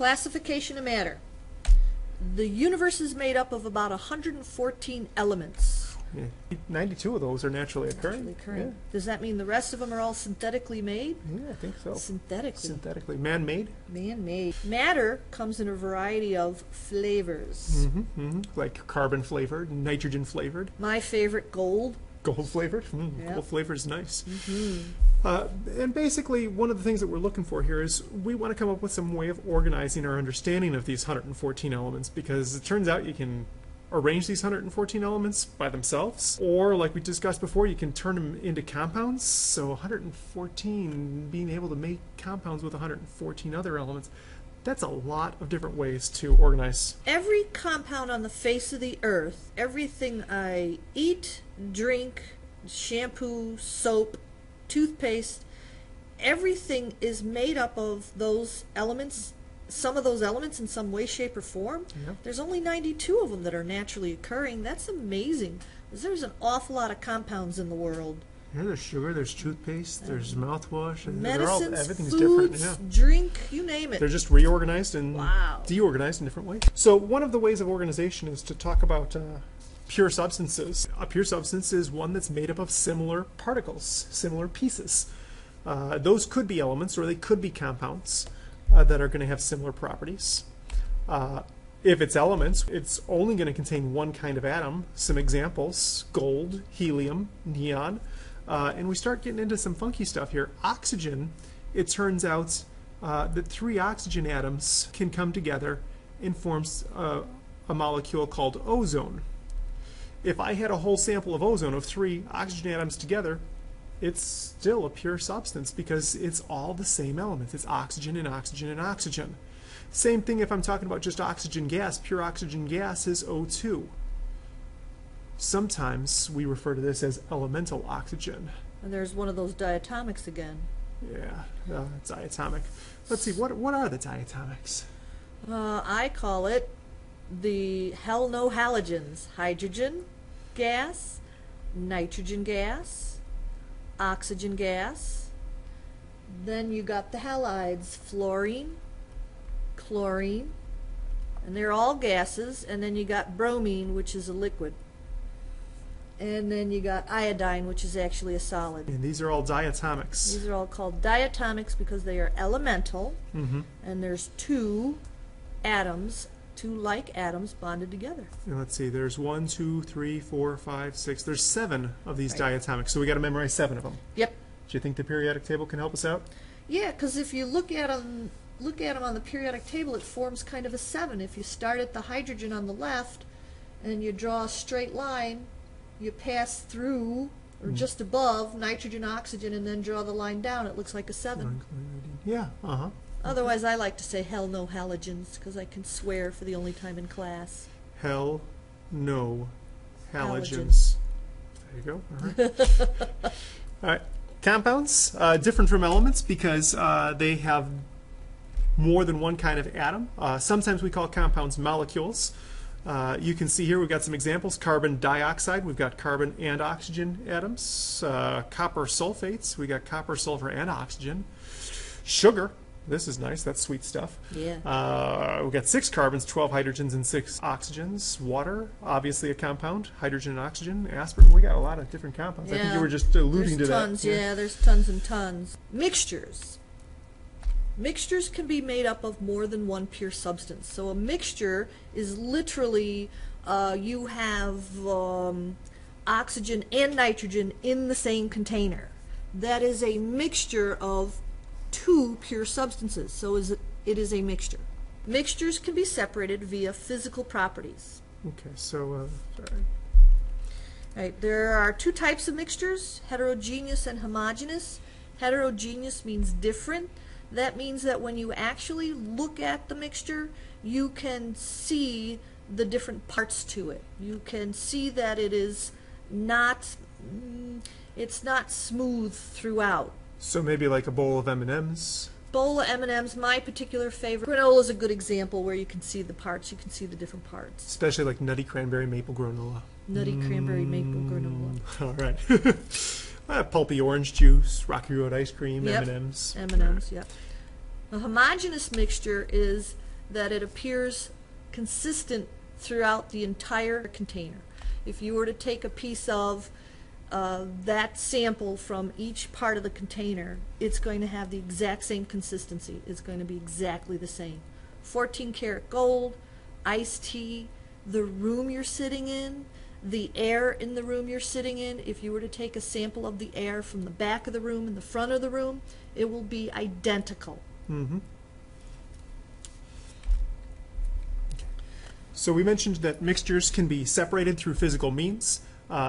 Classification of matter. The universe is made up of about 114 elements. Yeah. 92 of those are naturally occurring. Yeah. Does that mean the rest of them are all synthetically made? Yeah, I think so. Synthetically. Man-made? Man-made. Matter comes in a variety of flavors. Like carbon-flavored, nitrogen-flavored. My favorite, gold. Gold-flavored? Yep. Gold flavor is nice. And basically, one of the things that we're looking for here is we want to come up with some way of organizing our understanding of these 114 elements, because it turns out you can arrange these 114 elements by themselves, or like we discussed before, you can turn them into compounds. So 114, being able to make compounds with 114 other elements, that's a lot of different ways to organize. Every compound on the face of the earth, everything I eat, drink, shampoo, soap, toothpaste, everything is made up of those elements, some of those elements in some way, shape, or form. Yep. There's only 92 of them that are naturally occurring. That's amazing, because there's an awful lot of compounds in the world. Yeah, there's sugar, there's toothpaste, there's mouthwash, and medicines, everything's foods, different. Yeah. Drink, you name it. They're just reorganized and Wow. deorganized in different ways. So one of the ways of organization is to talk about pure substances. A pure substance is one that's made up of similar particles, similar pieces. Those could be elements, or they could be compounds that are going to have similar properties. If it's elements, it's only going to contain one kind of atom. Some examples: gold, helium, neon. And we start getting into some funky stuff here. Oxygen, it turns out that 3 oxygen atoms can come together and form a molecule called ozone. If I had a whole sample of ozone of 3 oxygen atoms together, it's still a pure substance, because it's all the same elements. It's oxygen and oxygen and oxygen. Same thing if I'm talking about just oxygen gas. Pure oxygen gas is O2. Sometimes we refer to this as elemental oxygen. And there's one of those diatomics again. Yeah, it's diatomic. Let's see, what are the diatomics? I call it the hell no halogens. Hydrogen gas, nitrogen gas, oxygen gas. Then you got the halides: fluorine, chlorine, and they're all gases. And then you got bromine, which is a liquid. And then you got iodine, which is actually a solid. And these are all diatomics. These are all called diatomics because they are elemental, and there's 2 atoms, 2 like atoms bonded together. And let's see, there's 1, 2, 3, 4, 5, 6. There's 7 of these diatomics, so we got to memorize 7 of them. Yep. Do you think the periodic table can help us out? Yeah, because if you look at them on the periodic table, it forms kind of a 7. If you start at the hydrogen on the left and you draw a straight line, you pass through or just above nitrogen, oxygen, and then draw the line down, it looks like a 7. Yeah, Otherwise, I like to say hell no halogens, because I can swear for the only time in class. Hell no halogens. There you go. All right. All right. Compounds, different from elements because they have more than one kind of atom. Sometimes we call compounds molecules. You can see here we've got some examples. Carbon dioxide, we've got carbon and oxygen atoms. Copper sulfates, we got copper, sulfur, and oxygen. Sugar, this is nice, that's sweet stuff. Yeah. We've got 6 carbons, 12 hydrogens, and 6 oxygens. Water, obviously a compound, hydrogen and oxygen. Aspirin, we got a lot of different compounds. Yeah. I think you were just alluding there's to tons, that. Yeah, there's tons and tons. Mixtures. Mixtures can be made up of more than one pure substance. So a mixture is literally you have oxygen and nitrogen in the same container. That is a mixture of 2 pure substances. So it is a mixture. Mixtures can be separated via physical properties. Okay, so Right, there are 2 types of mixtures: heterogeneous and homogeneous. Heterogeneous means different. That means that when you actually look at the mixture, you can see the different parts to it. You can see that it is not, it's not smooth throughout. so maybe like a bowl of M&Ms. Bowl of M&Ms, my particular favorite. Granola is a good example where you can see the parts. You can see the different parts. Especially like nutty cranberry maple granola. Nutty cranberry maple granola. All right. Pulpy orange juice, Rocky Road ice cream, Yep. M&Ms. M&Ms, yep. A homogeneous mixture is that it appears consistent throughout the entire container. If you were to take a piece of that sample from each part of the container, it's going to have the exact same consistency. It's going to be exactly the same. 14 karat gold, iced tea, the room you're sitting in, the air in the room you're sitting in. If you were to take a sample of the air from the back of the room and the front of the room, it will be identical. Mm-hmm. So we mentioned that mixtures can be separated through physical means.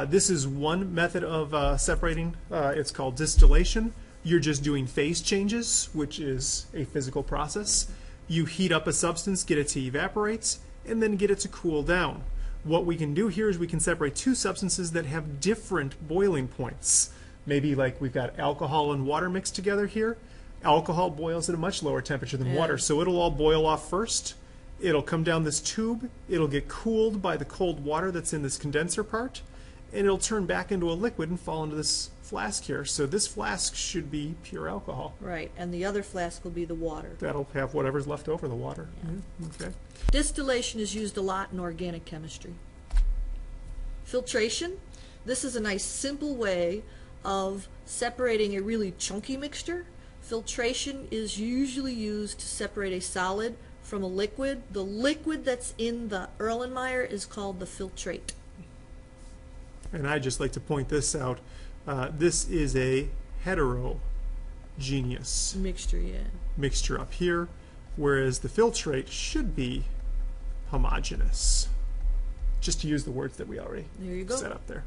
This is one method of separating. It's called distillation. You're just doing phase changes, which is a physical process. You heat up a substance, get it to evaporate, and then get it to cool down. What we can do here is we can separate two substances that have different boiling points. Maybe like we've got alcohol and water mixed together here. Alcohol boils at a much lower temperature than water, so it'll all boil off first. It'll come down this tube, it'll get cooled by the cold water that's in this condenser part, and it'll turn back into a liquid and fall into this flask here. So this flask should be pure alcohol. Right, and the other flask will be the water. That'll have whatever's left over, the water. Yeah. Okay. Distillation is used a lot in organic chemistry. Filtration, this is a nice simple way of separating a really chunky mixture. Filtration is usually used to separate a solid from a liquid. The liquid that's in the Erlenmeyer is called the filtrate. And I just like to point this out. This is a heterogeneous Mixture, yeah. mixture up here, whereas the filtrate should be homogenous. Just to use the words that we already There you go. set up there.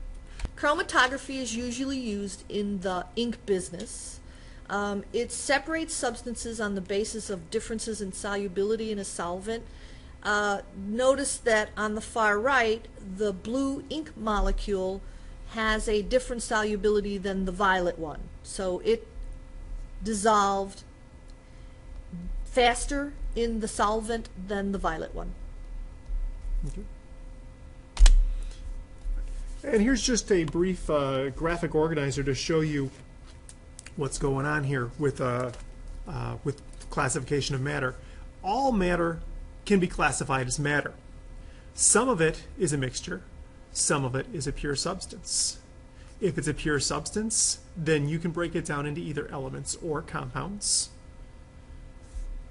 Chromatography is usually used in the ink business. It separates substances on the basis of differences in solubility in a solvent. Notice that on the far right, the blue ink molecule has a different solubility than the violet one. So it dissolved faster in the solvent than the violet one. Okay. And here's just a brief graphic organizer to show you what's going on here with classification of matter. All matter can be classified as matter. Some of it is a mixture, some of it is a pure substance. If it's a pure substance, then you can break it down into either elements or compounds.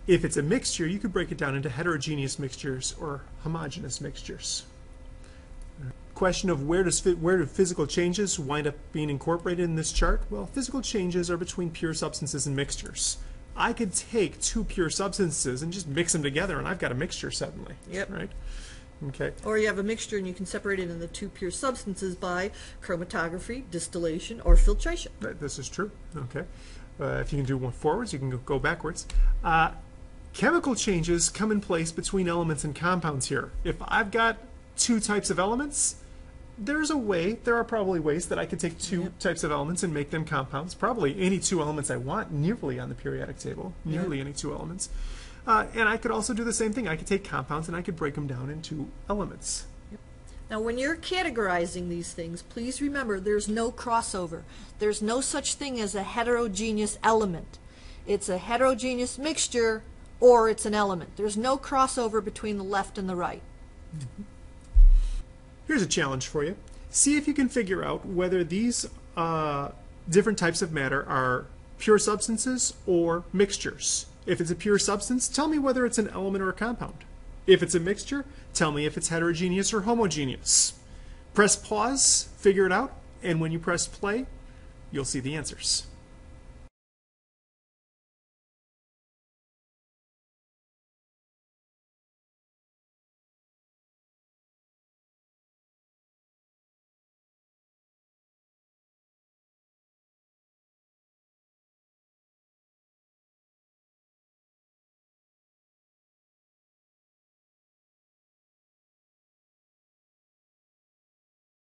If it's a mixture, you could break it down into heterogeneous mixtures or homogeneous mixtures. Question of where do physical changes wind up being incorporated in this chart? Well, physical changes are between pure substances and mixtures. I could take two pure substances and just mix them together, and I've got a mixture suddenly. Yep. Right? Okay. Or you have a mixture and you can separate it into two pure substances by chromatography, distillation, or filtration. This is true. Okay. If you can do one forwards, you can go backwards. Chemical changes come in place between elements and compounds here. If I've got two types of elements, there are probably ways that I could take two types of elements and make them compounds. Probably any two elements I want, nearly on the periodic table, nearly any two elements. And I could also do the same thing. I could take compounds and I could break them down into elements. Now, when you're categorizing these things, please remember there's no crossover. There's no such thing as a heterogeneous element. It's a heterogeneous mixture or it's an element. There's no crossover between the left and the right. Mm-hmm. Here's a challenge for you. See if you can figure out whether these different types of matter are pure substances or mixtures. If it's a pure substance, tell me whether it's an element or a compound. If it's a mixture, tell me if it's heterogeneous or homogeneous. Press pause, figure it out, and when you press play, you'll see the answers.